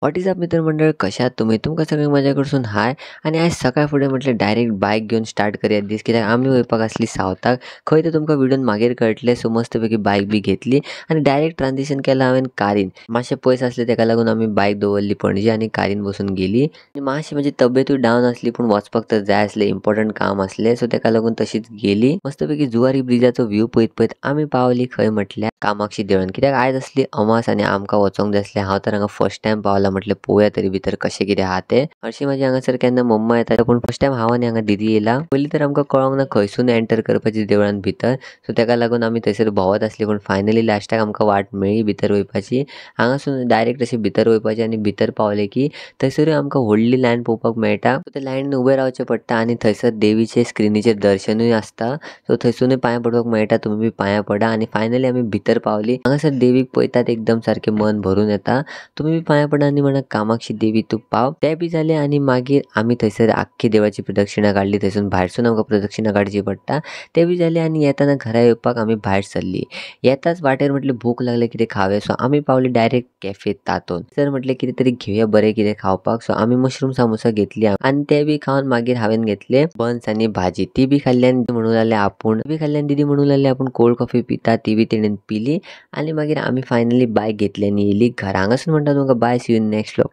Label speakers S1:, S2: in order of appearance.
S1: What is up मित्रमंडळ, कशा आहात तुम्ही? तुमका सगळ्यांक माझ्याकडसून हाय. आणि आज सकाळ फुडें म्हटलें डायरेक्ट बायक घेवन स्टार्ट करूया दीस, कित्याक आमी वयपाक आसली सावथाक. खंय तें तुमकां व्हिडिओन मागीर कळटलें. सो मस्तपैकी बायक बी घेतली आनी डायरेक्ट ट्रान्झिशन केलां हांवें कारीन. मातशें पयस आसलें तेका लागून आमी बायक दवरली पणजे आनी कारीन बसून गेली. आनी मातशी म्हजी तब्येतूय डावन आसली, पूण वचपाक तर जाय आसलें, इम्पॉर्टंट काम आसलें. सो तेका लागून तशीच गेली. मस्तपैकी जुवारी ब्रिजाचो व्ह्यू पयत पयत आमी पावली खंय म्हटल्यार कामाक्षी देवळान, कित्याक आयज आसली अमास आनी आमकां वचोंक जाय आसलें. हांव तर हांगा फर्स्ट टायम पावला, म्हटलें पळोवया तरी भितर कशें कितें आहा तें. हरशीं म्हाजी हांगासर केन्ना मम्मा येता, पूण फर्स्ट टायम हांव आनी हांगा दीदी येयला. पयलीं तर आमकां कळोंक ना खंयसून एंटर करपाचें देवळान भितर. सो तेका लागून आमी थंयसर भोंवत आसली, पूण फायनली लास्टाक आमकां वाट मेळ्ळी भितर वयपाची. हांगासून डायरेक्ट अशें भितर वयपाचें आनी भितर पावले की थंयसरूय आमकां व्हडली लायन पळोवपाक मेळटा. सो त्या लायनीन उबें रावचें पडटा आनी थंयसर देवीचें स्क्रिनीचेर दर्शनूय आसता. सो थंयसरूय पांयां पडपाक मेळटा, तुमी बी पांयां पडा. आनी फायनली आमी भितर पावली. हांगासर देवीक पळयतात एकदम सारकें मन भरून येता. तुमी बी पांयां पडा आनी म्हणा कामाक्षी देवी तूं पाव. तें बी जालें आनी मागीर आमी थंयसर आख्खी देवाची प्रदक्षिणा काडली. थंयसून भायरसून आमकां प्रदक्षिणा काडची पडटा. तें बी जालें आनी येताना घरा येवपाक आमी भायर सरली. येताच वाटेर म्हटलें भूक लागली, कितें खावया. सो आमी पावली डायरेक्ट कॅफेत तातून. तर म्हटलें कितें तरी घेवया बरें कितें खावपाक. सो आमी मशरूम सामोसा घेतली आनी ते बी खावन मागीर हांवें घेतले बन्स आनी भाजी. ती बी खाल्ली आनी म्हणूं लागले आपूण ती बी खाल्ली आनी दीदी म्हणूं लागली आपूण कोल्ड कॉफी पिता. ती बी तेणेन पिली आनी मागीर आमी फायनली बायक घेतली आनी येयली घरा. हांगासून म्हणटा तुमकां bye, see you in next vlog.